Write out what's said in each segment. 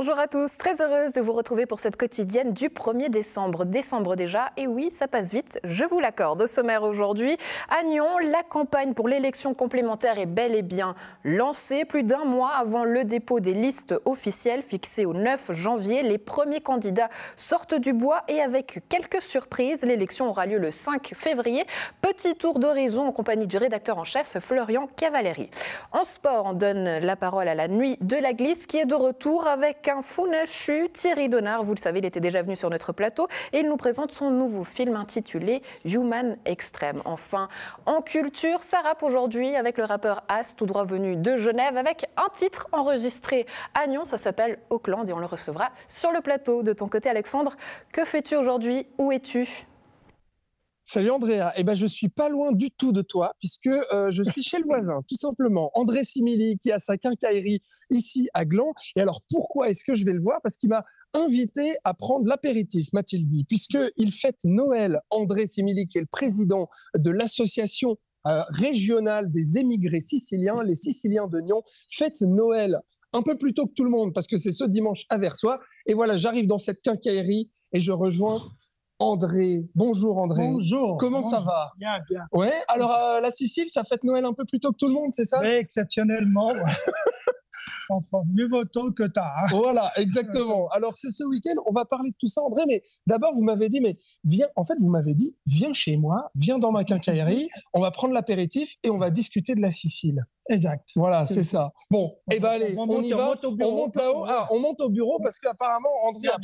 Bonjour à tous, très heureuse de vous retrouver pour cette quotidienne du 1er décembre. Décembre déjà, et oui, ça passe vite, je vous l'accorde. Au sommaire aujourd'hui, à Nyon, la campagne pour l'élection complémentaire est bel et bien lancée. Plus d'un mois avant le dépôt des listes officielles fixées au 9 janvier, les premiers candidats sortent du bois et avec quelques surprises, l'élection aura lieu le 5 février. Petit tour d'horizon en compagnie du rédacteur en chef Florian Cavalieri. En sport, on donne la parole à la Nuit de la Glisse qui est de retour avec un founachu, Thierry Donard. Vous le savez, il était déjà venu sur notre plateau et il nous présente son nouveau film intitulé Human Extreme. Enfin, en culture, ça rappe aujourd'hui avec le rappeur As, tout droit venu de Genève, avec un titre enregistré à Nyon. Ça s'appelle Auckland et on le recevra sur le plateau. De ton côté, Alexandre, que fais-tu aujourd'hui? Où es-tu? Salut Andrea, je suis pas loin du tout de toi puisque je suis chez le voisin, tout simplement. André Simili qui a sa quincaillerie ici à Gland. Et alors pourquoi est-ce que je vais le voir? Parce qu'il m'a invité à prendre l'apéritif, m'a-t-il dit, puisqu'il fête Noël. André Simili qui est le président de l'association régionale des émigrés siciliens, les Siciliens de Nyon, fête Noël un peu plus tôt que tout le monde parce que c'est ce dimanche à Versoix. Et voilà, j'arrive dans cette quincaillerie et je rejoins André. Bonjour André. Bonjour. Comment ça va? Bien, bien. Ouais, alors la Sicile, ça fête Noël un peu plus tôt que tout le monde, c'est ça? Oui, exceptionnellement. Ouais. Enfin, mieux vaut tôt que tard. Hein. Voilà, exactement. Alors c'est ce week-end, on va parler de tout ça André, mais d'abord vous m'avez dit, viens chez moi, viens dans ma quincaillerie, on va prendre l'apéritif et on va discuter de la Sicile. Exact. Voilà, c'est ça. Bon, allez, on y va, on monte là-haut. Ah, on monte au bureau parce qu'apparemment, André a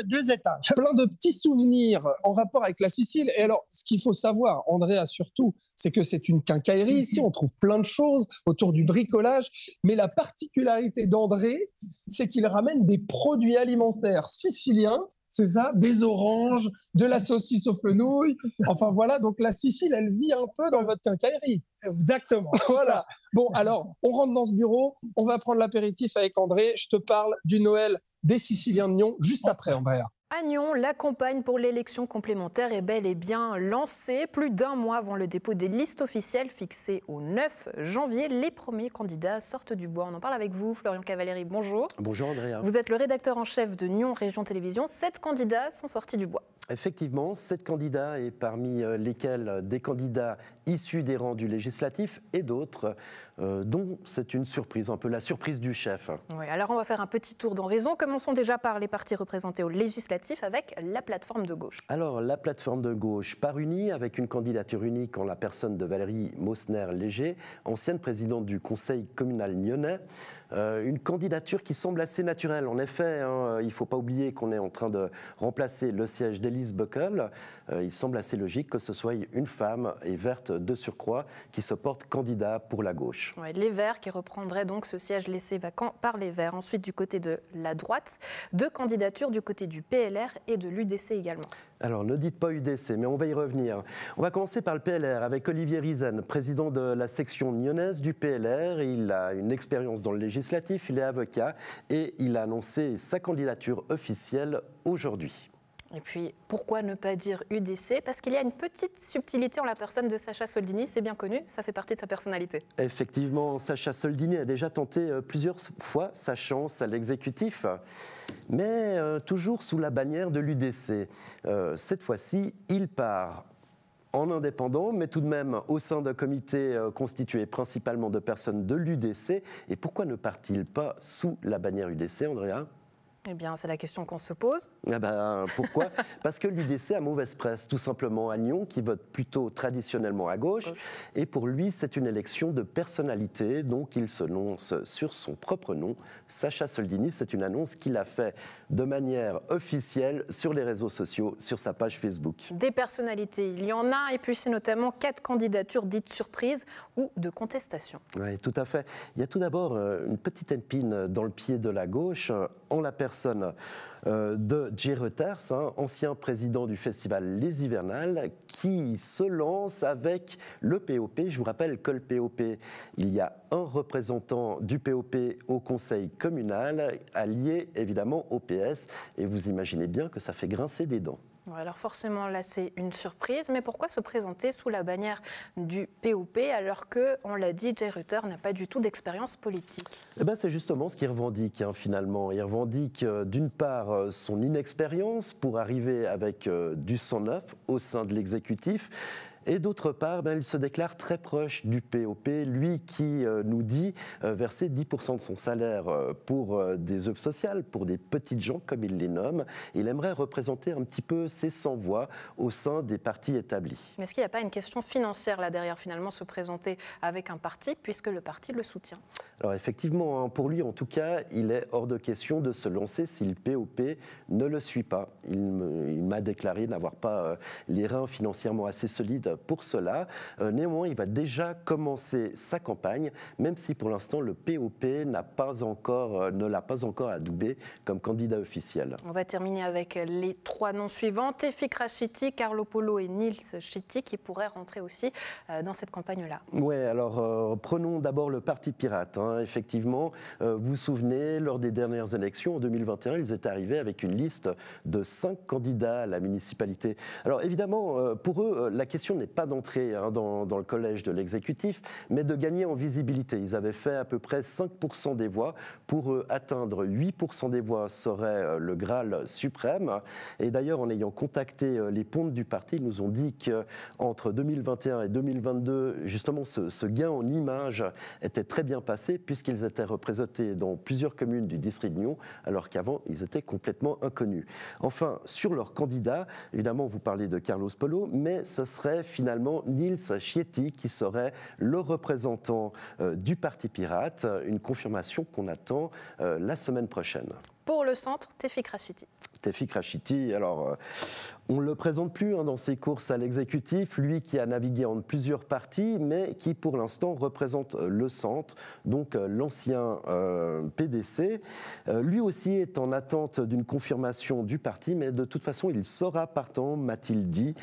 deux étages. Plein de petits souvenirs en rapport avec la Sicile. Et alors, ce qu'il faut savoir, Andrea surtout, c'est que c'est une quincaillerie ici, on trouve plein de choses autour du bricolage. Mais la particularité d'André, c'est qu'il ramène des produits alimentaires siciliens. C'est ça, des oranges, de la saucisse aux fenouilles. Enfin voilà, donc la Sicile, elle vit un peu dans votre quincaillerie. Exactement. Voilà. Bon, alors, on rentre dans ce bureau, on va prendre l'apéritif avec André. Je te parle du Noël des Siciliens de Nyon juste après, Andrea. À Nyon, la campagne pour l'élection complémentaire est bel et bien lancée. Plus d'un mois avant le dépôt des listes officielles fixées au 9 janvier, les premiers candidats sortent du bois. On en parle avec vous, Florian Cavalieri. Bonjour. Bonjour Andrea. Vous êtes le rédacteur en chef de Nyon Région Télévision. 7 candidats sont sortis du bois. Effectivement, 7 candidats et parmi lesquels des candidats issus des rangs du législatif et d'autres dont c'est une surprise, un peu la surprise du chef. Oui, alors on va faire un petit tour d'horizon. Commençons déjà par les partis représentés au législatif avec la plateforme de gauche. Alors la plateforme de gauche part unie avec une candidature unique en la personne de Valérie Mausner-Léger, ancienne présidente du conseil communal nyonnais. Une candidature qui semble assez naturelle. En effet, il ne faut pas oublier qu'on est en train de remplacer le siège d'Élise Bockel. Il semble assez logique que ce soit une femme, et verte de surcroît, qui se porte candidat pour la gauche. Ouais, les Verts qui reprendraient donc ce siège laissé vacant par les Verts. Ensuite, du côté de la droite, 2 candidatures du côté du PLR et de l'UDC également. Alors, ne dites pas UDC, mais on va y revenir. On va commencer par le PLR avec Olivier Riesen, président de la section nyonnaise du PLR. Il a une expérience dans le législatif, il est avocat et il a annoncé sa candidature officielle aujourd'hui. Et puis, pourquoi ne pas dire UDC? Parce qu'il y a une petite subtilité en la personne de Sacha Soldini, c'est bien connu, ça fait partie de sa personnalité. Effectivement, Sacha Soldini a déjà tenté plusieurs fois sa chance à l'exécutif, mais toujours sous la bannière de l'UDC. Cette fois-ci, il part en indépendant, mais tout de même au sein d'un comité constitué principalement de personnes de l'UDC. Et pourquoi ne part-il pas sous la bannière UDC, Andrea ? Eh bien, c'est la question qu'on se pose. Pourquoi? Parce que l'UDC a mauvaise presse, tout simplement à Nyon, qui vote plutôt traditionnellement à gauche. Et pour lui, c'est une élection de personnalité, donc il se lance sur son propre nom. Sacha Soldini, c'est une annonce qu'il a fait de manière officielle sur les réseaux sociaux, sur sa page Facebook. Des personnalités, il y en a, et puis c'est notamment 4 candidatures dites surprises ou de contestation. Oui, tout à fait. Il y a tout d'abord une petite épine dans le pied de la gauche, en la personne de Jay Reuters, ancien président du festival Les Hivernales, qui se lance avec le POP. Je vous rappelle que le POP, il y a un représentant du POP au conseil communal, allié évidemment au PS, et vous imaginez bien que ça fait grincer des dents. Alors forcément, là, c'est une surprise. Mais pourquoi se présenter sous la bannière du POP alors que, on l'a dit, Jay Rutter n'a pas du tout d'expérience politique? Eh ben, c'est justement ce qu'il revendique, finalement. Il revendique d'une part son inexpérience pour arriver avec du sang neuf au sein de l'exécutif. Et d'autre part, il se déclare très proche du POP, lui qui nous dit verser 10% de son salaire pour des œuvres sociales, pour des petites gens, comme il les nomme. Il aimerait représenter un petit peu ses sans-voix au sein des partis établis. Mais est-ce qu'il n'y a pas une question financière là derrière, finalement, se présenter avec un parti, puisque le parti le soutient? Alors effectivement, pour lui en tout cas, il est hors de question de se lancer si le POP ne le suit pas. Il m'a déclaré n'avoir pas les reins financièrement assez solides pour cela. Néanmoins, il va déjà commencer sa campagne, même si pour l'instant le POP ne l'a pas encore adoubé comme candidat officiel. On va terminer avec les 3 noms suivants, Tevfik Rashiti, Carlo Polo et Nils Chiti, qui pourraient rentrer aussi dans cette campagne-là. Oui, alors prenons d'abord le Parti pirate. Effectivement, vous vous souvenez, lors des dernières élections en 2021, ils étaient arrivés avec une liste de 5 candidats à la municipalité. Alors évidemment, pour eux, la question n'est pas d'entrer dans le collège de l'exécutif, mais de gagner en visibilité. Ils avaient fait à peu près 5% des voix. Pour eux, atteindre 8% des voix serait le Graal suprême. Et d'ailleurs, en ayant contacté les pontes du parti, ils nous ont dit qu'entre 2021 et 2022, justement, ce gain en image était très bien passé, puisqu'ils étaient représentés dans plusieurs communes du district de Nyon, alors qu'avant, ils étaient complètement inconnus. Enfin, sur leurs candidats, évidemment, vous parlez de Carlos Polo, mais ce serait finalement Nils Chiti qui serait le représentant du Parti pirate, une confirmation qu'on attend la semaine prochaine. Pour le centre, Tevfik Rashiti. Tevfik Rashiti, alors on ne le présente plus dans ses courses à l'exécutif, lui qui a navigué en plusieurs partis, mais qui pour l'instant représente le centre, donc l'ancien PDC. Lui aussi est en attente d'une confirmation du parti, mais de toute façon il sera partant, m'a-t-il dit.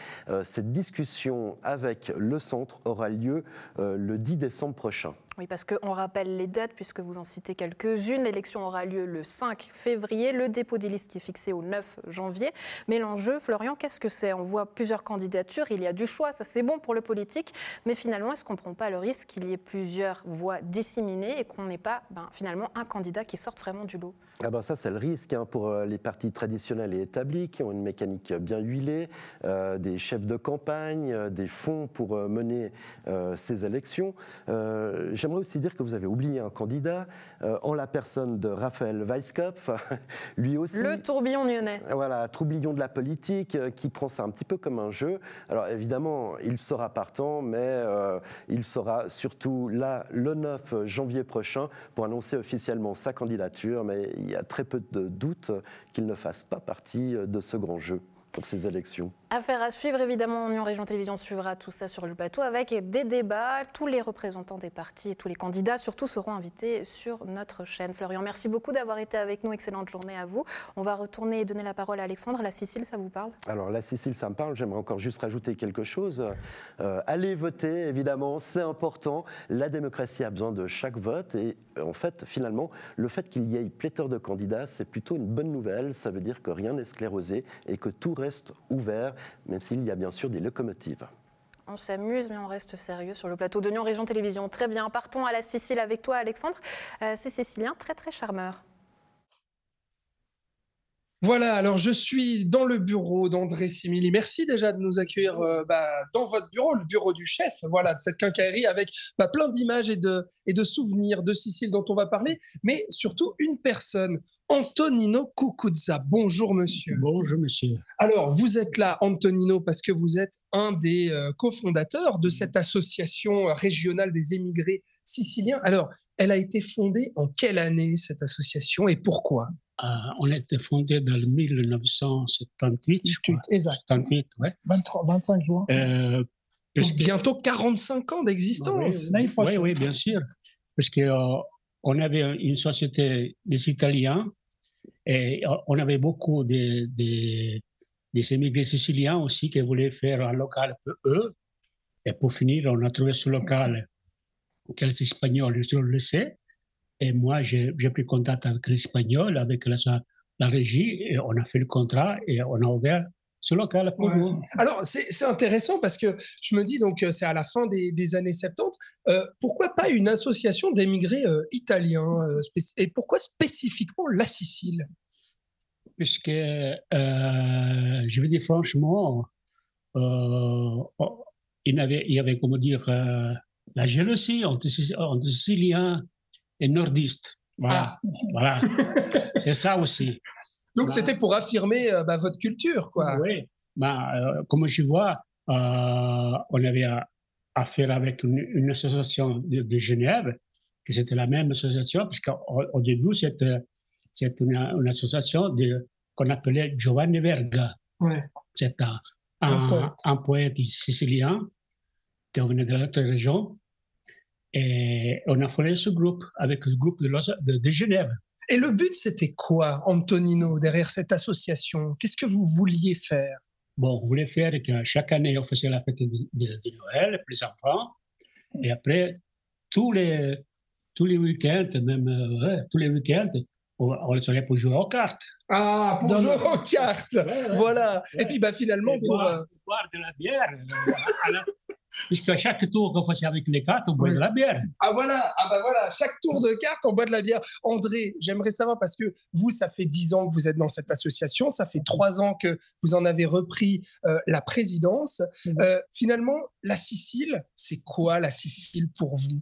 Cette discussion avec le centre aura lieu le 10 décembre prochain. Oui, parce qu'on rappelle les dates, puisque vous en citez quelques-unes. L'élection aura lieu le 5 février. Le dépôt des listes est fixé au 9 janvier. Mais l'enjeu, Florian, qu'est-ce que c'est? On voit plusieurs candidatures, il y a du choix, ça c'est bon pour le politique. Mais finalement, est-ce qu'on ne prend pas le risque qu'il y ait plusieurs voix disséminées et qu'on n'ait pas finalement un candidat qui sorte vraiment du lot? Ça, c'est le risque pour les partis traditionnels et établis qui ont une mécanique bien huilée, des chefs de campagne, des fonds pour mener ces élections. J'aimerais aussi dire que vous avez oublié un candidat, en la personne de Raphaël Weisskopf, lui aussi. Le tourbillon nyonnais. Voilà, tourbillon de la politique, qui prend ça un petit peu comme un jeu. Alors évidemment, il sera partant, mais il sera surtout là le 9 janvier prochain pour annoncer officiellement sa candidature, mais il y a très peu de doutes qu'il ne fasse pas partie de ce grand jeu pour ces élections. Affaire à suivre, évidemment, Nyon Région Télévision suivra tout ça sur le plateau avec des débats. Tous les représentants des partis et tous les candidats surtout seront invités sur notre chaîne. Florian, merci beaucoup d'avoir été avec nous. Excellente journée à vous. On va retourner et donner la parole à Alexandre. La Sicile, ça vous parle? Alors la Sicile, ça me parle. J'aimerais encore juste rajouter quelque chose. Allez voter, évidemment, c'est important. La démocratie a besoin de chaque vote et en fait, finalement, le fait qu'il y ait pléthore de candidats, c'est plutôt une bonne nouvelle. Ça veut dire que rien n'est sclérosé et que tout reste ouvert, même s'il y a bien sûr des locomotives. On s'amuse, mais on reste sérieux sur le plateau de Nyon Région Télévision. Très bien, partons à la Sicile avec toi, Alexandre. Ces Siciliens très très charmeurs. Voilà, alors je suis dans le bureau d'André Simili. Merci déjà de nous accueillir dans votre bureau, le bureau du chef, voilà, de cette quincaillerie avec plein d'images et de souvenirs de Sicile dont on va parler, mais surtout une personne, Antonino Cucuzza. Bonjour monsieur. Bonjour monsieur. Alors vous êtes là, Antonino, parce que vous êtes un des cofondateurs de cette association régionale des émigrés siciliens. Alors, elle a été fondée en quelle année cette association et pourquoi? On a été fondé dans le 1978, je crois. Exact. 78, ouais. 25 juin. Donc, bientôt 45 ans d'existence. Oui, bien sûr. Parce qu'on avait une société des Italiens et on avait beaucoup des émigrés siciliens aussi qui voulaient faire un local pour eux. Et pour finir, on a trouvé ce local quelques Espagnols, je le sais. Et moi, j'ai pris contact avec l'Espagnol, avec la régie, et on a fait le contrat et on a ouvert c'est local pour nous. Alors, c'est intéressant parce que je me dis, donc, c'est à la fin des années 70, pourquoi pas une association d'émigrés italiens et pourquoi spécifiquement la Sicile? Puisque, je veux dire franchement, il y avait, comment dire, la jalousie entre Siciliens et Nordistes. Voilà, voilà. C'est ça aussi. Donc, c'était pour affirmer votre culture, quoi. Oui, comme je vois, on avait affaire avec une association de Genève, que c'était la même association, parce qu'au début, c'était une association qu'on appelait Giovanni Verga. Ouais. C'est un poète sicilien qui venait de notre région. Et on a formé ce groupe avec le groupe de Genève. Et le but, c'était quoi, Antonino, derrière cette association? Qu'est-ce que vous vouliez faire? Bon, on voulait faire que chaque année, on faisait la fête de Noël pour les enfants. Et après, tous les week-ends, même tous les week-ends, on serait pour jouer aux cartes. Ah, pour jouer aux cartes, voilà. Ouais. Et puis finalement, pour boire de la bière. Puisque chaque tour qu'on faisait avec les cartes, on boit de la bière. Ah voilà, chaque tour de cartes, on boit de la bière. André, j'aimerais savoir, parce que vous, ça fait 10 ans que vous êtes dans cette association, ça fait 3 ans que vous en avez repris la présidence. Finalement, la Sicile, c'est quoi la Sicile pour vous?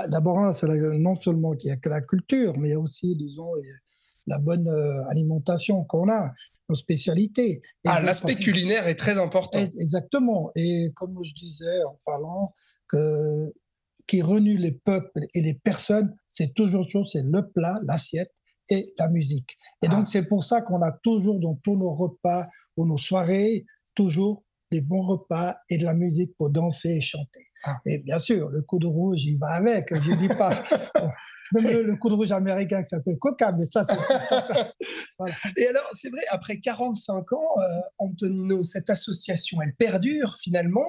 D'abord, c'est non seulement qu'il n'y a que la culture, mais il y a aussi, disons, la bonne alimentation qu'on a, nos spécialités. L'aspect culinaire est très important. Exactement. Et comme je disais en parlant, qui renoue les peuples et les personnes, c'est toujours c'est le plat, l'assiette et la musique. Et donc, c'est pour ça qu'on a toujours dans tous nos repas ou nos soirées, toujours des bons repas et de la musique pour danser et chanter. Et bien sûr, le coup de rouge, il va avec. Je ne dis pas même le coup de rouge américain qui s'appelle Coca, mais ça, c'est ça. Voilà. Et alors, c'est vrai, après 45 ans, Antonino, cette association, elle perdure finalement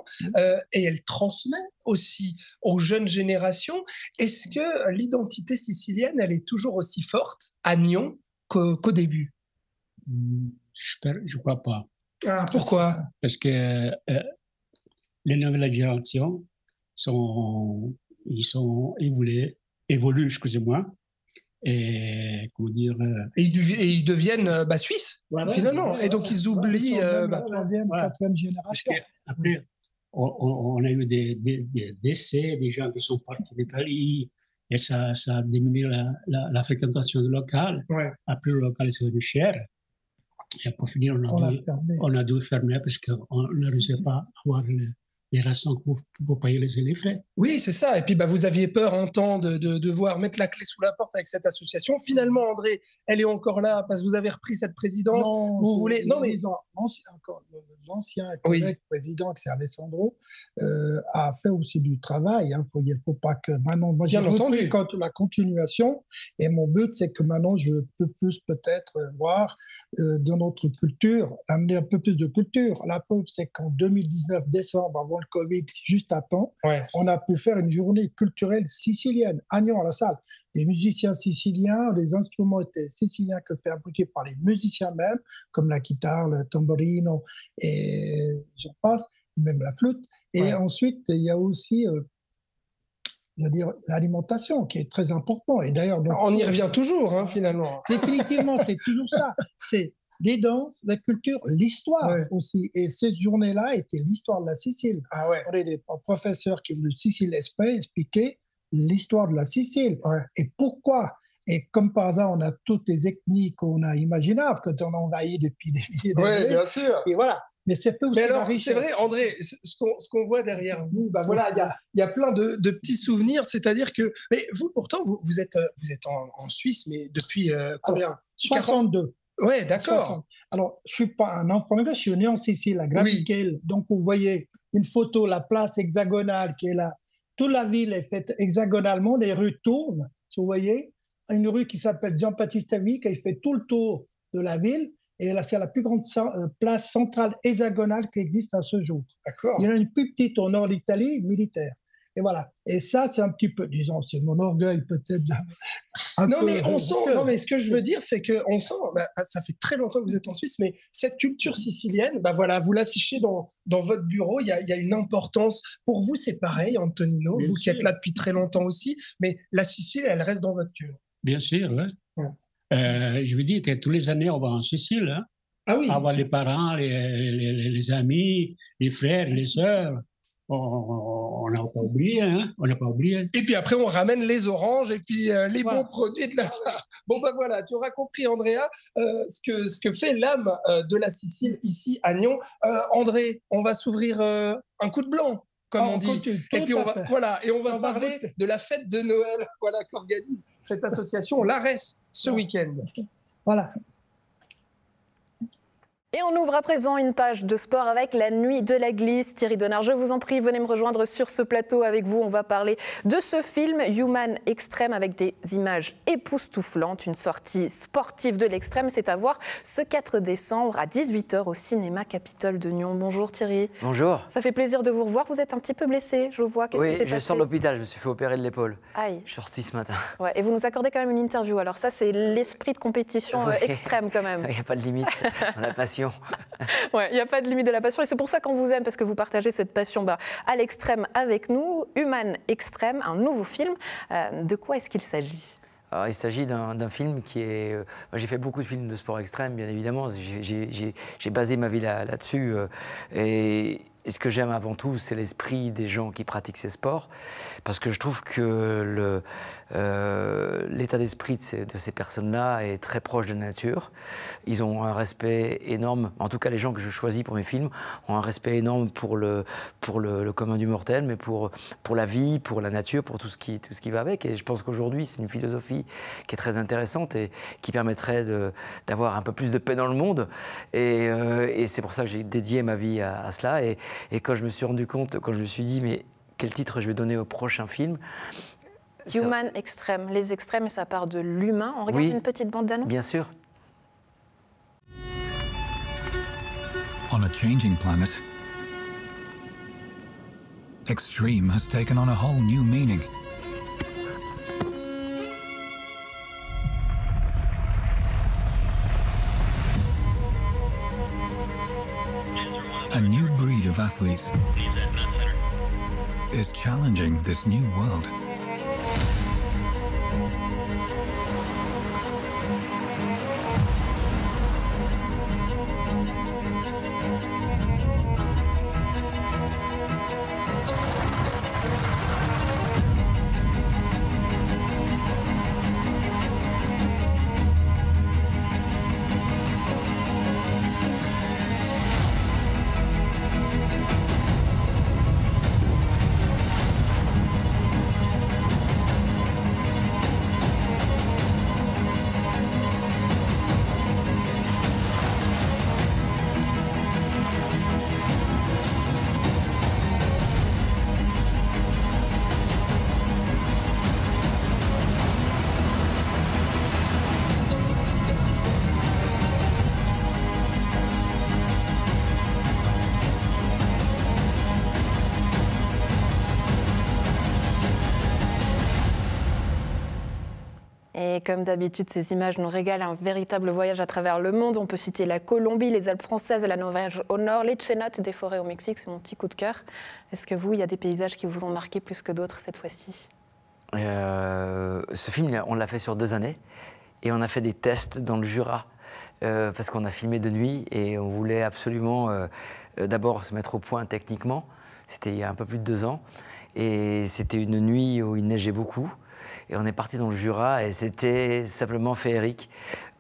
et elle transmet aussi aux jeunes générations. Est-ce que l'identité sicilienne, elle est toujours aussi forte à Nyon qu'au début? Je ne crois pas. Pourquoi? Parce que les nouvelles générations évoluent, excusez-moi, et comment dire. Et ils deviennent suisses, finalement. Et donc ils oublient. La troisième, quatrième génération. Après, on a eu des décès, des gens qui sont partis d'Italie, et ça a diminué la fréquentation du local. Ouais. Après, le local est devenu cher. Et pour finir, on a dû fermer parce qu'on ne réussit pas à avoir les rations pour payer les frais. Oui, c'est ça. Et puis, vous aviez peur un temps de devoir mettre la clé sous la porte avec cette association. Finalement, André, elle est encore là parce que vous avez repris cette présidence. L'ancien collègue président, c'est Alessandro, a fait aussi du travail. Il ne faut pas que maintenant... Moi, j'ai repris la continuation. Et mon but, c'est que maintenant, je peux plus peut-être voir de notre culture, amener un peu plus de culture. La preuve, c'est qu'en 2019, décembre, avant le Covid, juste à temps, on a pu faire une journée culturelle sicilienne, à Nyon, à la salle. Des musiciens siciliens, les instruments étaient siciliens que fabriqués par les musiciens même, comme la guitare, le tamborino, et j'en passe, même la flûte. Et ensuite, il y a aussi... l'alimentation qui est très important. Et d'ailleurs, on y revient toujours, finalement. Définitivement, c'est toujours ça. C'est les danses, la culture, l'histoire aussi. Et cette journée-là était l'histoire de la Sicile. On avait des professeurs qui venaient de Sicile expliquer l'histoire de la Sicile. Et pourquoi? Et comme par hasard, on a toutes les ethnies qu'on a imaginables quand on a envahi depuis des milliers d'années. Oui, bien sûr. Et voilà. Mais c'est vrai, André, ce qu'on voit derrière vous, il y a plein de petits souvenirs. C'est-à-dire que, mais vous, pourtant, vous êtes en Suisse, mais depuis combien? 62. Ouais, d'accord. Alors, je suis pas un enfant anglais, je suis né en Sicile, à Gravichel. Donc, vous voyez une photo, la place hexagonale qui est là. Toute la ville est faite hexagonalement, les rues tournent. Vous voyez, une rue qui s'appelle Giambattista Vico, qui fait tout le tour de la ville. Et là, c'est la plus grande place centrale hexagonale qui existe à ce jour. D'accord. Il y en a une plus petite au nord d'Italie, militaire. Et voilà. Et ça, c'est un petit peu, disons, c'est mon orgueil peut-être. Non, mais on sent, non, mais ce que je veux dire, c'est qu'on sent, ça fait très longtemps que vous êtes en Suisse, mais cette culture sicilienne, voilà, vous l'affichez dans votre bureau, il y a une importance. Pour vous, c'est pareil, Antonino, bien vous sûr. Qui êtes là depuis très longtemps aussi, mais la Sicile, elle reste dans votre cœur. Bien sûr, oui. Ouais. Je veux dire que tous les années, on va en Sicile. Hein. Ah oui. Avoir les parents, les amis, les frères, les sœurs. On n'a pas oublié, hein. On n'a pas oublié. Et puis après, on ramène les oranges et puis les bons produits de la... Bon, ben voilà, tu auras compris, Andrea, ce que fait l'âme de la Sicile ici à Nyon. André, on va s'ouvrir un coup de blanc, comme on dit. Et puis on va parler de la fête de Noël, voilà, qu'organise cette association l'ARES ce week-end. Voilà. Et on ouvre à présent une page de sport avec la nuit de la glisse. Thierry Donard, je vous en prie, venez me rejoindre sur ce plateau avec vous. On va parler de ce film Human Extreme avec des images époustouflantes, une sortie sportive de l'extrême. C'est à voir ce 4 décembre à 18h au cinéma Capitole de Nyon. Bonjour Thierry. Bonjour. Ça fait plaisir de vous revoir. Vous êtes un petit peu blessé, je vois. Oui, je sors de l'hôpital, je me suis fait opérer de l'épaule. Aïe. Je suis sorti ce matin. Ouais, et vous nous accordez quand même une interview. Alors ça, c'est l'esprit de compétition extrême quand même. Il n'y a pas de limite, on a passion. Ouais, il n'y a pas de limite de la passion et c'est pour ça qu'on vous aime, parce que vous partagez cette passion à l'extrême avec nous. Human Extreme, un nouveau film. De quoi est-ce qu'il s'agit ? Alors, il s'agit d'un film qui est... j'ai fait beaucoup de films de sport extrême, bien évidemment. J'ai basé ma vie là-dessus. Et ce que j'aime avant tout, c'est l'esprit des gens qui pratiquent ces sports. Parce que je trouve que l'état d'esprit de ces personnes-là est très proche de la nature. Ils ont un respect énorme, en tout cas les gens que je choisis pour mes films, ont un respect énorme pour le commun du mortel, mais pour la vie, pour la nature, pour tout ce qui va avec. Et je pense qu'aujourd'hui, c'est une philosophie qui est très intéressante et qui permettrait d'avoir un peu plus de paix dans le monde. Et c'est pour ça que j'ai dédié ma vie à cela. Et quand je me suis rendu compte, quand je me suis dit, mais quel titre je vais donner au prochain film ? Human Extreme, les extrêmes, et ça part de l'humain. On regarde une petite bande d'annonce ? Bien sûr. On a changing planet, extreme has taken on a whole new meaning. A new breed of athletes is challenging this new world. Et comme d'habitude, ces images nous régalent un véritable voyage à travers le monde. On peut citer la Colombie, les Alpes françaises et la Norvège au nord, les cénotes des forêts au Mexique, c'est mon petit coup de cœur. Est-ce que vous, il y a des paysages qui vous ont marqué plus que d'autres cette fois-ci ? Ce film, on l'a fait sur 2 années et on a fait des tests dans le Jura parce qu'on a filmé de nuit et on voulait absolument d'abord se mettre au point techniquement. C'était il y a un peu plus de 2 ans et c'était une nuit où il neigeait beaucoup. Et on est parti dans le Jura et c'était simplement féerique.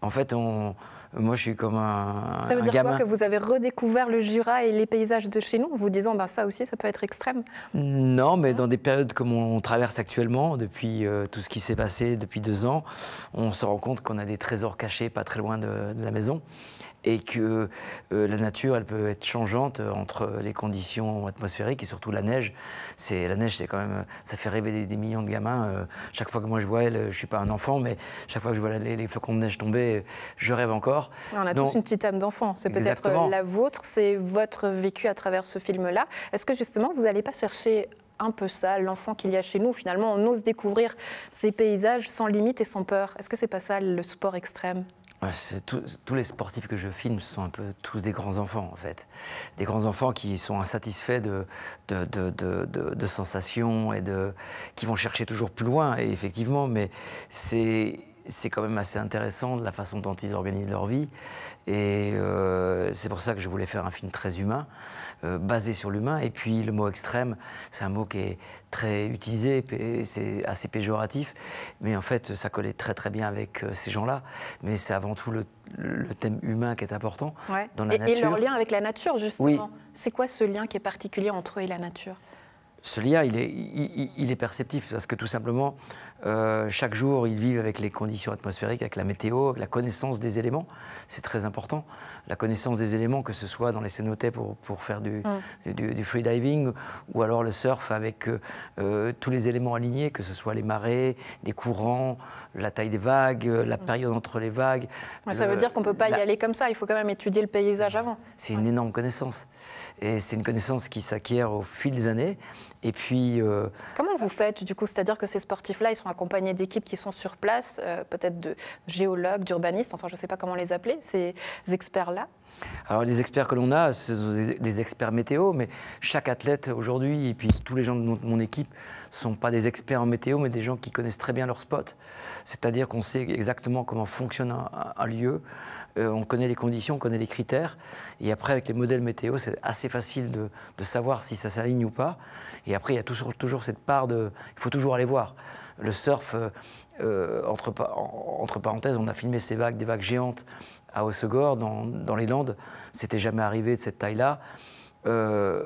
En fait, moi, je suis comme un Ça veut dire gamin. quoi, que vous avez redécouvert le Jura et les paysages de chez nous, en vous disant ça aussi, ça peut être extrême ? Non, mais dans des périodes comme on traverse actuellement, depuis tout ce qui s'est passé depuis 2 ans, on se rend compte qu'on a des trésors cachés pas très loin de la maison. Et que la nature, elle peut être changeante entre les conditions atmosphériques et surtout la neige. La neige, c'est quand même, ça fait rêver des millions de gamins. Chaque fois que moi je vois elle, je suis pas un enfant, mais chaque fois que je vois les flocons de neige tomber, je rêve encore. On a tous une petite âme d'enfant. C'est peut-être la vôtre, c'est votre vécu à travers ce film-là. Est-ce que justement, vous n'allez pas chercher un peu ça, l'enfant qu'il y a chez nous. Finalement, on ose découvrir ces paysages sans limite et sans peur. Est-ce que c'est pas ça le sport extrême ? Ouais, tous les sportifs que je filme sont un peu tous des grands enfants, en fait. Des grands enfants qui sont insatisfaits de sensations et qui vont chercher toujours plus loin, et effectivement, mais c'est quand même assez intéressant de la façon dont ils organisent leur vie. Et c'est pour ça que je voulais faire un film très humain, basé sur l'humain. Et puis le mot extrême, c'est un mot qui est très utilisé, c'est assez péjoratif. Mais en fait, ça collait très très bien avec ces gens-là. Mais c'est avant tout le thème humain qui est important dans la nature. Et leur lien avec la nature, justement. Oui. C'est quoi ce lien qui est particulier entre eux et la nature ? Ce lien, il est perceptif parce que tout simplement, chaque jour, ils vivent avec les conditions atmosphériques, avec la météo, avec la connaissance des éléments. C'est très important. La connaissance des éléments, que ce soit dans les cénotaphes pour faire du freediving ou alors le surf avec tous les éléments alignés, que ce soit les marées, les courants, la taille des vagues, la période entre les vagues. Ça veut dire qu'on ne peut pas y aller comme ça. Il faut quand même étudier le paysage avant. C'est une énorme connaissance. Et c'est une connaissance qui s'acquiert au fil des années. Et puis... Comment vous faites, du coup? C'est-à-dire que ces sportifs-là, ils sont accompagnés d'équipes qui sont sur place, peut-être de géologues, d'urbanistes, enfin, je ne sais pas comment les appeler, ces experts-là? Alors, les experts que l'on a, ce sont des experts météo, mais chaque athlète aujourd'hui, et puis tous les gens de mon équipe, ne sont pas des experts en météo, mais des gens qui connaissent très bien leur spot. C'est-à-dire qu'on sait exactement comment fonctionne un lieu, on connaît les conditions, on connaît les critères, et après, avec les modèles météo, c'est assez facile de savoir si ça s'aligne ou pas. Et après, il y a toujours cette part de... Il faut toujours aller voir. Le surf, entre parenthèses, on a filmé ces vagues, des vagues géantes à Hossegor, dans les Landes. C'était jamais arrivé de cette taille-là.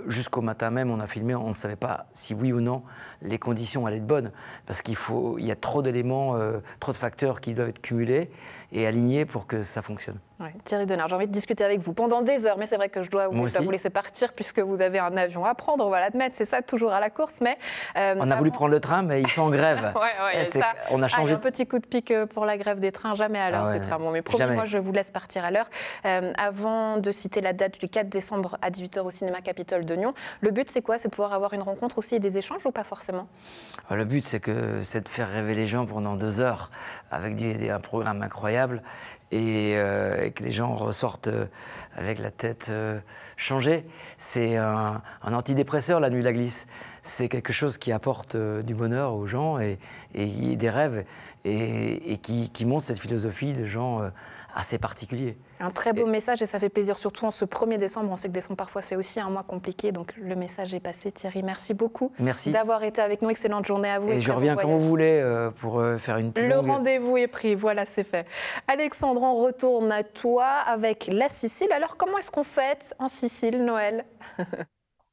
Jusqu'au matin même, on a filmé, on ne savait pas si oui ou non les conditions allaient être bonnes, parce qu'il y a trop d'éléments, trop de facteurs qui doivent être cumulés et alignés pour que ça fonctionne. Ouais. Thierry Denard, j'ai envie de discuter avec vous pendant des heures, mais c'est vrai que je dois vous laisser partir puisque vous avez un avion à prendre, on va l'admettre, c'est ça, toujours à la course. Mais on a voulu prendre le train, mais ils sont en grève. On a changé. Un petit coup de pique pour la grève des trains, jamais à l'heure, ces trains. Bon, mais promis, moi je vous laisse partir à l'heure. Avant de citer la date du 4 décembre à 18h au cinéma Capitole de Nyon, le but c'est quoi? C'est de pouvoir avoir une rencontre aussi et des échanges ou pas forcément? Le but c'est de faire rêver les gens pendant 2 heures avec un programme incroyable. Et que les gens ressortent avec la tête changée. C'est un antidépresseur, La Nuit de la Glisse. C'est quelque chose qui apporte du bonheur aux gens et des rêves et qui montre cette philosophie de gens assez particuliers. Un très beau message et ça fait plaisir, surtout en ce 1er décembre. On sait que décembre, parfois, c'est aussi un mois compliqué. Donc, le message est passé. Thierry, merci beaucoup d'avoir été avec nous. Excellente journée à vous. Et je reviens quand vous voulez pour faire une plus longue... Le rendez-vous est pris. Voilà, c'est fait. Alexandre, on retourne à toi avec la Sicile. Alors, comment est-ce qu'on fête en Sicile, Noël?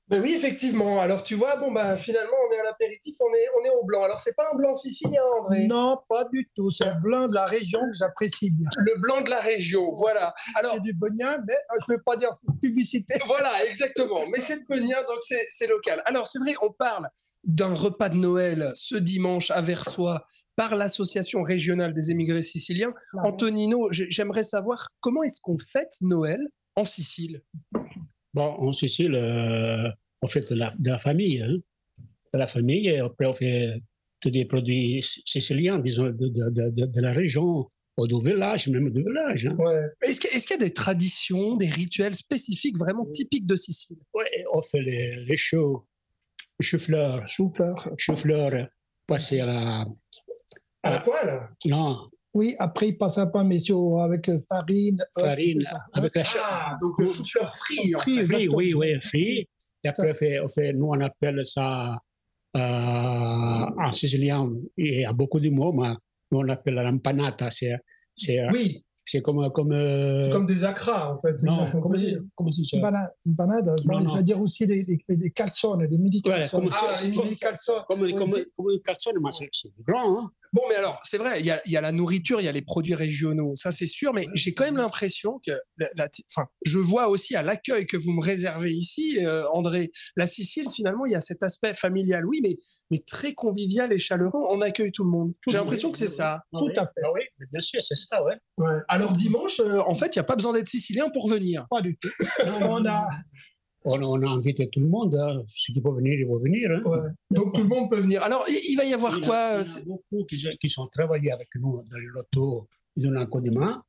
Ben oui, effectivement. Alors, tu vois, finalement, on est à l'apéritif, on est au blanc. Alors, c'est pas un blanc sicilien, André? Non, pas du tout. C'est un blanc de la région que j'apprécie bien. Le blanc de la région, voilà. Alors, c'est du Beugnin, mais je ne vais pas dire publicité. Voilà, exactement. Mais c'est de Beugnin, donc c'est local. Alors, c'est vrai, on parle d'un repas de Noël ce dimanche à Versoix par l'Association régionale des émigrés siciliens. Ah, Antonino, j'aimerais savoir comment est-ce qu'on fête Noël en Sicile? Bon, en Sicile, on fait de la famille. Hein. De la famille, et après on fait tous des produits siciliens, disons, de la région, ou du village, même du village. Hein. Ouais. Est-ce qu'il y a des traditions, des rituels spécifiques, vraiment typiques de Sicile? Oui, on fait les choux-fleurs, passer à la poêle? Non. Oui, après, il passe un pain, messieurs, avec farine. Avec la donc le chou-fleur frit, en fait. Frit. Et après, nous, on appelle ça, en sicilien, il y a beaucoup de mots, mais nous, on appelle l'empanata. Oui. C'est comme c'est comme des acras, en fait. Non, comment c'est ça? Empanada, je veux dire aussi des calzones, des mini-calzones. Les mini-calzones. Comme des calzones, mais c'est grand, hein. Bon, mais alors, c'est vrai, il y a la nourriture, il y a les produits régionaux, ça c'est sûr, mais j'ai quand même l'impression que, je vois aussi à l'accueil que vous me réservez ici, André, la Sicile, finalement, il y a cet aspect familial, oui, mais très convivial et chaleureux, on accueille tout le monde. J'ai l'impression que c'est ça. Tout à fait. Oui, bien sûr, c'est ça, ouais. Alors dimanche, en fait, il n'y a pas besoin d'être sicilien pour venir. Pas du tout. On a invité tout le monde. Hein. Ceux qui peuvent venir, ils vont venir. Hein. Ouais. Donc tout le monde peut venir. Alors, il va y avoir quoi? Il y en a beaucoup qui sont travaillés avec nous dans les lotos. Ils donnent un coup de main.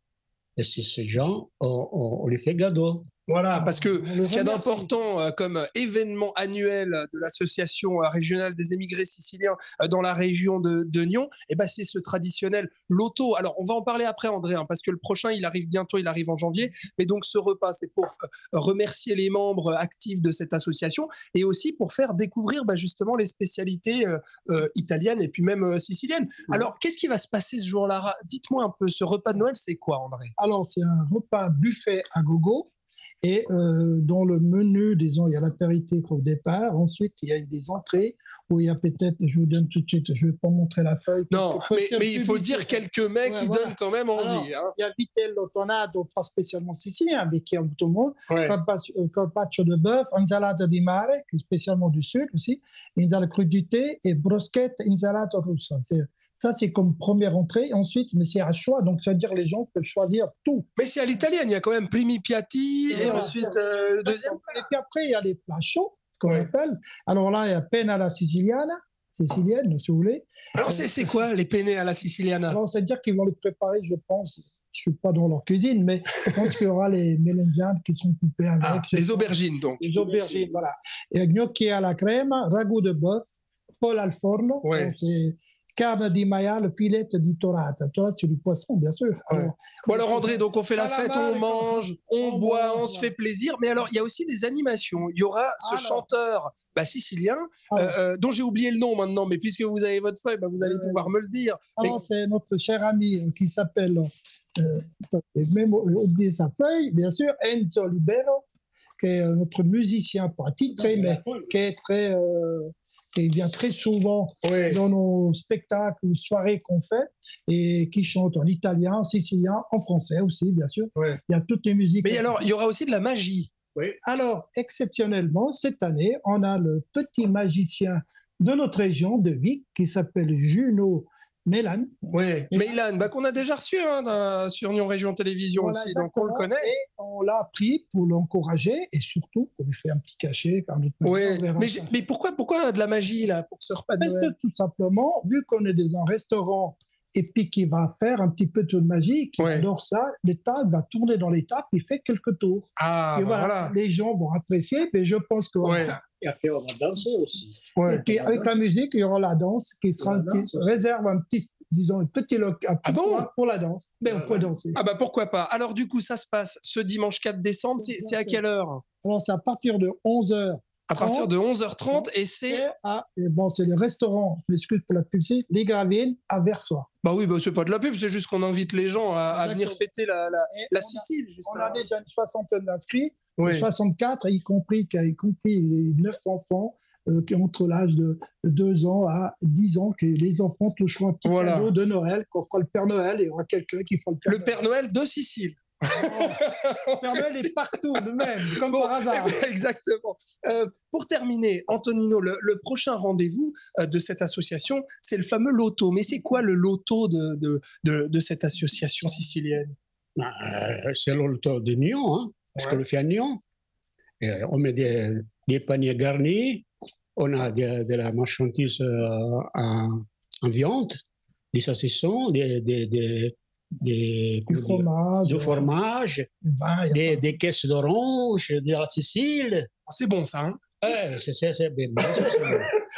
Et ces gens, on les fait cadeau. Voilà, parce que ce qu'il y a d'important comme événement annuel de l'association régionale des émigrés siciliens dans la région de Nyon, eh ben, c'est ce traditionnel loto. Alors, on va en parler après, André, hein, parce que le prochain, il arrive bientôt, il arrive en janvier. Mais donc, ce repas, c'est pour remercier les membres actifs de cette association et aussi pour faire découvrir justement les spécialités italiennes et puis même siciliennes. Alors, qu'est-ce qui va se passer ce jour-là? Dites-moi un peu, ce repas de Noël, c'est quoi, André? Alors, c'est un repas buffet à gogo. Et dans le menu, disons, il y a l'apéritif au départ. Ensuite, il y a des entrées où il y a peut-être, je vous donne tout de suite, je ne vais pas montrer la feuille. Non, mais il faut dire quelques mets qui donnent quand même envie. Alors, il y a vitello tonnato, pas spécialement sicilien, mais qui est en tout le monde. Carpaccio de bœuf, insalata di mare, qui est spécialement du sud aussi, insalata crudité et broschette insalata russa. Ça, c'est comme première entrée. Ensuite, mais c'est à choix. Donc, ça veut dire que les gens peuvent choisir tout. Mais c'est à l'italienne. Il y a quand même primi piatti et ensuite le deuxième. Et puis après, il y a les plats chauds, qu'on appelle. Alors là, il y a penne alla sicilienne, si vous voulez. Alors, c'est quoi les penne alla siciliana? Alors, c'est-à-dire qu'ils vont les préparer, je pense. Je ne suis pas dans leur cuisine, mais je pense qu'il y aura les mélanzane qui sont coupés avec. Les aubergines, donc. Les aubergines, voilà. Et gnocchi à la crème, ragoût de bœuf, pole al forno. Ouais. Donc c'est carne di maiale, filette di torata. Torata, c'est du poisson, bien sûr. Ouais. Bon alors André, donc on fait la fête, on mange, on boit, on se fait plaisir. Mais alors, il y a aussi des animations. Il y aura ce chanteur sicilien, dont j'ai oublié le nom maintenant, mais puisque vous avez votre feuille, vous allez pouvoir me le dire. Alors, c'est notre cher ami qui s'appelle, même oublié sa feuille, bien sûr, Enzo Libero, qui est notre musicien pas titré, mais qui est très... qui vient très souvent dans nos spectacles ou soirées qu'on fait et qui chante en italien, en sicilien, en français aussi, bien sûr. Ouais. Il y a toutes les musiques. Mais alors, il y aura aussi de la magie. Oui. Alors, exceptionnellement, cette année, on a le petit magicien de notre région, de Vic, qui s'appelle Juno Mélan. Oui, Mélan, qu'on a déjà reçu sur Nyon Région Télévision aussi, donc on le connaît. Et on l'a pris pour l'encourager et surtout pour lui faire un petit cachet. Mais pourquoi de la magie là, pour ce repas de Noël? Parce que tout simplement, vu qu'on est dans un restaurant et puis qu'il va faire un petit peu de magie, qui adore ça, l'étape va tourner dans l'étape, il fait quelques tours. Et voilà, les gens vont apprécier, mais je pense que... Et après, on va danser aussi. Et puis, avec la musique, il y aura la danse qui sera réserve un petit, disons, un petit local pour la danse. Mais on peut danser. Ah pourquoi pas. Alors du coup, ça se passe ce dimanche 4 décembre. C'est à quelle heure? Alors c'est à partir de 11h. À partir de 11h30 et c'est... c'est le restaurant, je m'excuse pour la publicité, Les Gravines à Versoix. Oui, c'est pas de la pub, c'est juste qu'on invite les gens à venir fêter la Sicile. On a déjà une soixantaine d'inscrits, 64, y compris les 9 enfants qui ont entre l'âge de 2 ans à 10 ans, que les enfants toucheront un petit cadeau de Noël, qu'on fera le Père Noël, et il y aura quelqu'un qui fera le Père Noël de Sicile. Le Père Noël est partout, le même, comme par hasard. Exactement. Pour terminer, Antonino, le prochain rendez-vous de cette association, c'est le fameux loto. Mais c'est quoi le loto de cette association sicilienne? C'est le loto de Nyon, hein, parce qu'on le fait à Nyon. Et on met des paniers garnis, on a de la marchandise en viande, des saucissons, du fromage, des caisses d'orange, de la Sicile. C'est bon ça, hein? C'est bien.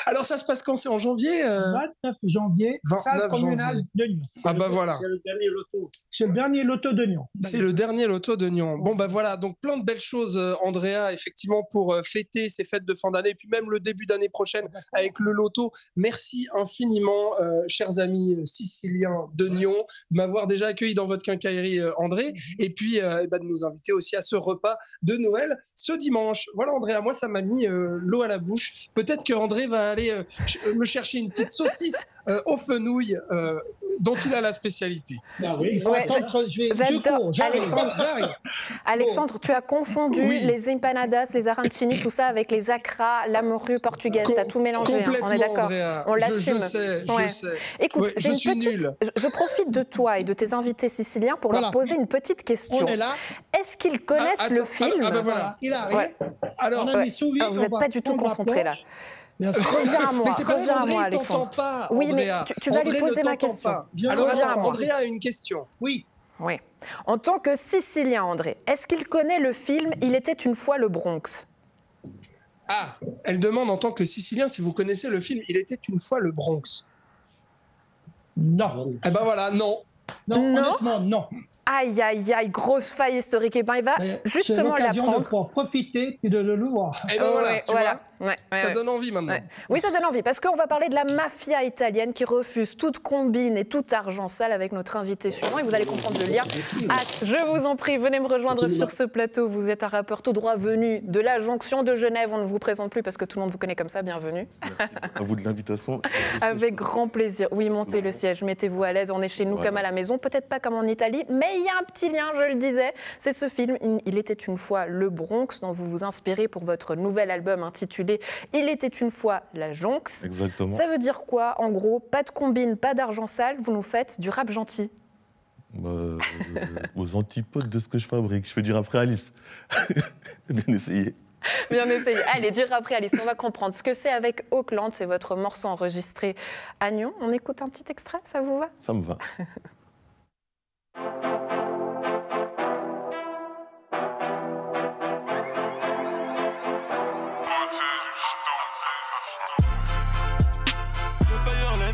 Alors ça se passe quand? C'est en janvier 29 janvier, salle communale de Nyon. Voilà. C'est le dernier loto. C'est le dernier loto de Nyon. C'est le dernier loto de Nyon. Voilà, donc plein de belles choses, Andrea, effectivement, pour fêter ces fêtes de fin d'année, et puis même le début d'année prochaine avec le loto. Merci infiniment, chers amis siciliens de Nyon, de m'avoir déjà accueilli dans votre quincaillerie, André, et puis de nous inviter aussi à ce repas de Noël ce dimanche. Voilà, Andrea, moi ça m'a mis l'eau à la bouche. Peut-être que André va va aller me chercher une petite saucisse aux fenouilles dont il a la spécialité. Ah oui, il faut attendre, Alexandre, tu as confondu les empanadas, les arancini, tout ça avec les acras, la morue portugaise. Tu as tout mélangé, hein, on est d'accord. On l'assume. Je sais. Écoute, je suis nul. Je profite de toi et de tes invités siciliens pour leur poser une petite question. On est là. Est-ce qu'ils connaissent le film? Voilà. Il arrive. Alors, vous n'êtes pas du tout concentrés là. Reviens à moi, mais c'est parce reviens à moi, qu'André, Alexandre. pas, oui, mais tu vas André lui poser ma question. Alors, André a une question. Oui. En tant que Sicilien, André, est-ce qu'il connaît le film « Il était une fois le Bronx » ? Ah, elle demande en tant que Sicilien si vous connaissez le film « Il était une fois le Bronx ». Non. Eh ben voilà, non. Non, honnêtement, non. Aïe, aïe, aïe, grosse faille historique. Eh ben, il va justement l'apprendre. De pouvoir profiter et de le voir. Et ben voilà. Ça donne envie maintenant. Oui, ça donne envie, parce qu'on va parler de la mafia italienne qui refuse toute combine et tout argent sale avec notre invité suivant, et vous allez comprendre le lien. Je vous en prie, venez me rejoindre sur ce plateau. Vous êtes un rappeur tout droit venu de la jonction de Genève. On ne vous présente plus parce que tout le monde vous connaît comme ça. Bienvenue. Merci à vous de l'invitation. Avec grand plaisir. Oui, montez le siège, mettez-vous à l'aise. On est chez nous comme à la maison, peut-être pas comme en Italie, mais il y a un petit lien, je le disais. C'est ce film, Il était une fois le Bronx, dont vous vous inspirez pour votre nouvel album intitulé Il était une fois la Jonx. Exactement. Ça veut dire quoi, en gros? Pas de combine, pas d'argent sale, vous nous faites du rap gentil. Aux antipodes de ce que je fabrique. Je fais du rap réaliste. Bien essayé. Bien essayé. Allez, du rap réaliste, on va comprendre ce que c'est avec Auckland. C'est votre morceau enregistré à Nyon. On écoute un petit extrait, ça vous va? Ça me va.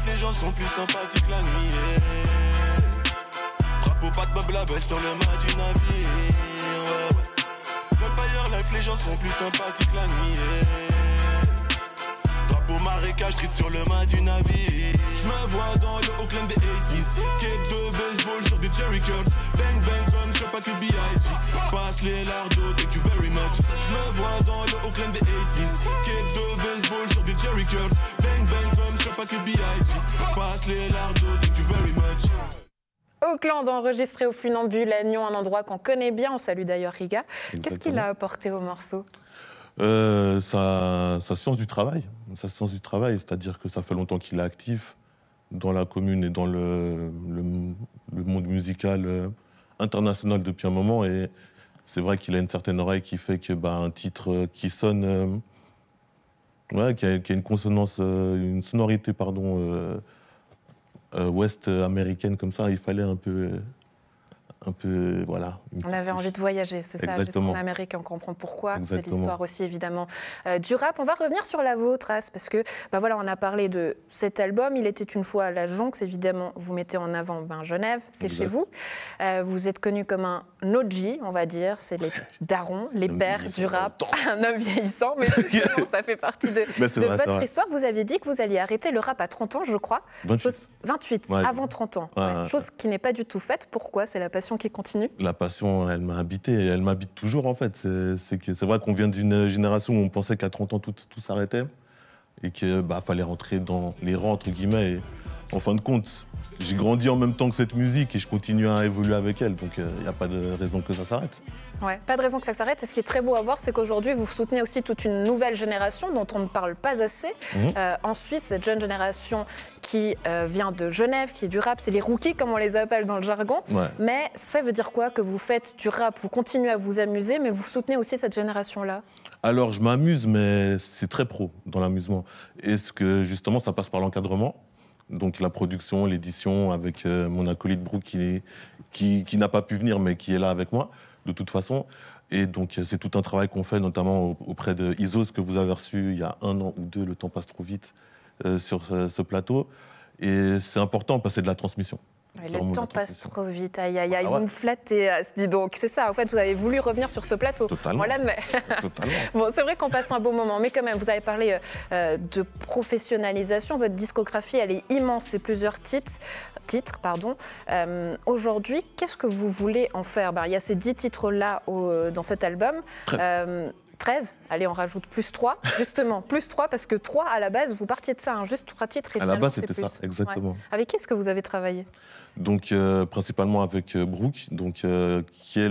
Les gens sont plus sympathiques la nuit. Drapeau pas de bob label sur le mât du navire. Vampire Life, les gens sont plus sympathiques la nuit. Drapeau marécage, street sur le mât du navire. Je me vois dans le Auckland des 80s. Cape de baseball sur des Jerry Curls. Bang bang comme sur pas que B.I.G. Passe les lardos, thank you very much. Je me vois dans le Auckland des 80s. Cape de baseball sur des Jerry Curls. Bang bang comme sur pas que B.I.G. Passe les lardos, thank you very much. Auckland, enregistré au Funambule à Nyon, un endroit qu'on connaît bien. On salue d'ailleurs Riga. Qu'est-ce qu'il a apporté au morceau? Sa science du travail. Sa science du travail, c'est-à-dire que ça fait longtemps qu'il est actif dans la commune et dans le monde musical international depuis un moment. Et c'est vrai qu'il a une certaine oreille qui fait que un titre qui sonne, qui a une consonance, une sonorité, ouest américaine comme ça, il fallait un peu voilà. On avait envie de voyager, c'est ça, jusqu'en Amérique, on comprend pourquoi. C'est l'histoire aussi, évidemment, du rap. On va revenir sur la vôtre, As, parce que, on a parlé de cet album, Il était une fois la Jonx, évidemment, vous mettez en avant Genève, c'est chez vous. Vous êtes connu comme un OG, on va dire, c'est les darons, les pères du rap, un homme vieillissant, mais justement, ça fait partie de votre histoire. Vous aviez dit que vous alliez arrêter le rap à 30 ans, je crois. 28, avant 30 ans. Chose qui n'est pas du tout faite. Pourquoi? C'est la passion qui continue? La passion, elle m'a habité et elle m'habite toujours en fait. C'est vrai qu'on vient d'une génération où on pensait qu'à 30 ans tout s'arrêtait et qu'il fallait rentrer dans les rangs entre guillemets. Et en fin de compte, j'ai grandi en même temps que cette musique et je continue à évoluer avec elle, donc il n'y a pas de raison que ça s'arrête. Ouais, pas de raison que ça s'arrête. Et ce qui est très beau à voir, c'est qu'aujourd'hui, vous soutenez aussi toute une nouvelle génération dont on ne parle pas assez. En Suisse, cette jeune génération qui vient de Genève, qui est du rap, c'est les rookies, comme on les appelle dans le jargon. Mais ça veut dire quoi que vous faites du rap? Vous continuez à vous amuser, mais vous soutenez aussi cette génération-là? Alors, je m'amuse, mais c'est très pro dans l'amusement. Et ce que, justement, ça passe par l'encadrement. Donc la production, l'édition, avec mon acolyte Brooke qui n'a pas pu venir, mais qui est là avec moi, de toute façon. Et donc c'est tout un travail qu'on fait, notamment auprès de Isos, que vous avez reçu il y a 1 an ou 2, le temps passe trop vite, sur ce plateau. Et c'est important parce que c'est de la transmission. Le temps passe trop vite, aïe aïe aïe, vous me flattez, dis donc. C'est ça, en fait, vous avez voulu revenir sur ce plateau. Totalement. On l'admet. Totalement. Bon, c'est vrai qu'on passe un beau moment, mais quand même, vous avez parlé de professionnalisation. Votre discographie, elle est immense, c'est plusieurs titres. Aujourd'hui, qu'est-ce que vous voulez en faire? Il y a ces 10 titres-là dans cet album. 13, allez, on rajoute plus 3, justement, plus 3, parce que 3, à la base, vous partiez de ça, hein, juste 3 titres. Et à la base, c'était ça, exactement. Ouais. Avec qui est-ce que vous avez travaillé? Donc, principalement avec Brooke, donc, qui est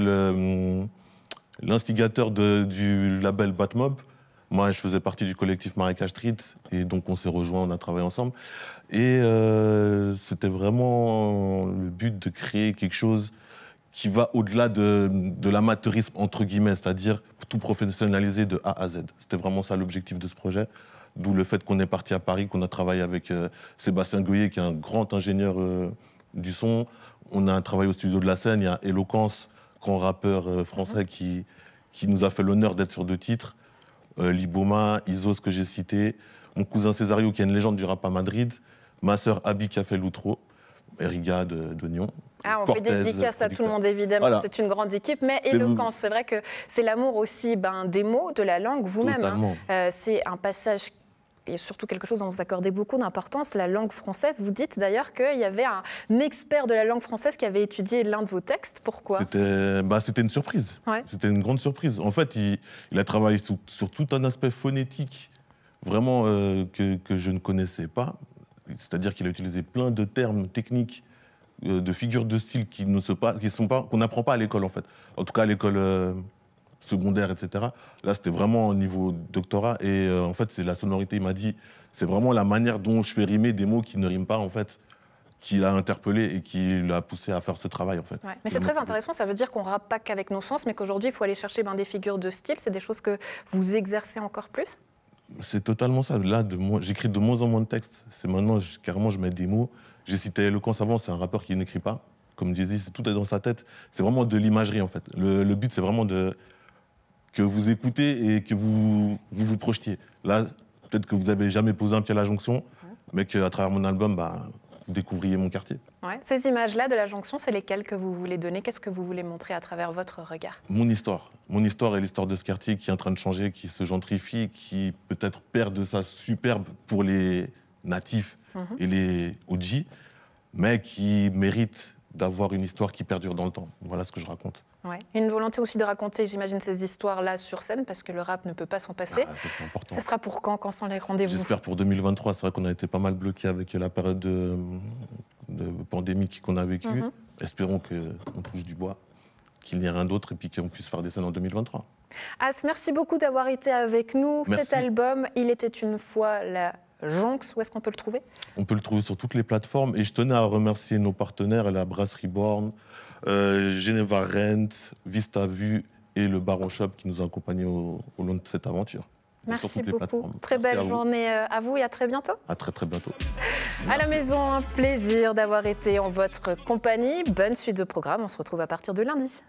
l'instigateur du label Batmob. Moi, je faisais partie du collectif Marrakech Street, et donc on s'est rejoints, on a travaillé ensemble. Et c'était vraiment le but de créer quelque chose qui va au-delà de l'amateurisme, entre guillemets, c'est-à-dire tout professionnaliser de A à Z. C'était vraiment ça l'objectif de ce projet, d'où le fait qu'on est parti à Paris, qu'on a travaillé avec Sébastien Goyer, qui est un grand ingénieur du son. On a travaillé au studio de la scène, il y a Eloquence, grand rappeur français qui nous a fait l'honneur d'être sur 2 titres. Liboma, Isos que j'ai cité, mon cousin Césario qui est une légende du rap à Madrid, ma sœur Abby qui a fait l'outro, Eriga d'Oignon. Ah, on fait des dédicaces à tout le monde, évidemment. Voilà. C'est une grande équipe, mais Eloquence, c'est vrai que c'est l'amour aussi des mots, de la langue, vous-même. Hein. C'est un passage et surtout quelque chose dont vous accordez beaucoup d'importance, la langue française. Vous dites d'ailleurs qu'il y avait un expert de la langue française qui avait étudié l'un de vos textes. Pourquoi? C'était une surprise. Ouais. C'était une grande surprise. En fait, il a travaillé sur tout un aspect phonétique, vraiment que je ne connaissais pas. C'est-à-dire qu'il a utilisé plein de termes techniques, de figures de style qu'on n'apprend pas à l'école, en fait. En tout cas, à l'école secondaire, etc. Là, c'était vraiment au niveau doctorat. Et en fait, c'est la sonorité. Il m'a dit, c'est vraiment la manière dont je fais rimer des mots qui ne riment pas, en fait, qui l'a interpellé et qui l'a poussé à faire ce travail, en fait. Ouais. Mais c'est très intéressant. Ça veut dire qu'on ne rappe pas qu'avec nos sens, mais qu'aujourd'hui, il faut aller chercher des figures de style. C'est des choses que vous exercez encore plus? C'est totalement ça. Là, j'écris de moins en moins de textes. C'est maintenant, carrément, je mets des mots. J'ai cité Eloquence avant, c'est un rappeur qui n'écrit pas. Comme Jay-Z, tout est dans sa tête. C'est vraiment de l'imagerie, en fait. Le but, c'est vraiment que vous écoutez et que vous projetiez. Là, peut-être que vous n'avez jamais posé un pied à la Jonction, mais qu'à travers mon album, vous découvriez mon quartier. Ouais. Ces images-là de la Jonction, c'est lesquelles que vous voulez donner? Qu'est-ce que vous voulez montrer à travers votre regard? Mon histoire. Mon histoire et l'histoire de ce quartier qui est en train de changer, qui se gentrifie, qui peut-être perd de sa superbe pour les natifs et les OG, mais qui mérite d'avoir une histoire qui perdure dans le temps. Voilà ce que je raconte. Ouais. Une volonté aussi de raconter, j'imagine, ces histoires-là sur scène, parce que le rap ne peut pas s'en passer. C'est important. Ça sera pour quand sont les rendez-vous? J'espère pour 2023. C'est vrai qu'on a été pas mal bloqués avec la période de pandémie qu'on a vécue. Espérons qu'on touche du bois, qu'il n'y ait rien d'autre et puis qu'on puisse faire des scènes en 2023. As, merci beaucoup d'avoir été avec nous. Merci. Cet album, Il était une fois la Jonx, où est-ce qu'on peut le trouver? On peut le trouver sur toutes les plateformes. Et je tenais à remercier nos partenaires, la Brasserie Born, Geneva Rent, Vista Vue et le Baron Shop qui nous ont accompagnés au long de cette aventure. Merci beaucoup. Très belle journée à vous et à très bientôt. À très bientôt. À la maison, un plaisir d'avoir été en votre compagnie. Bonne suite de programme. On se retrouve à partir de lundi.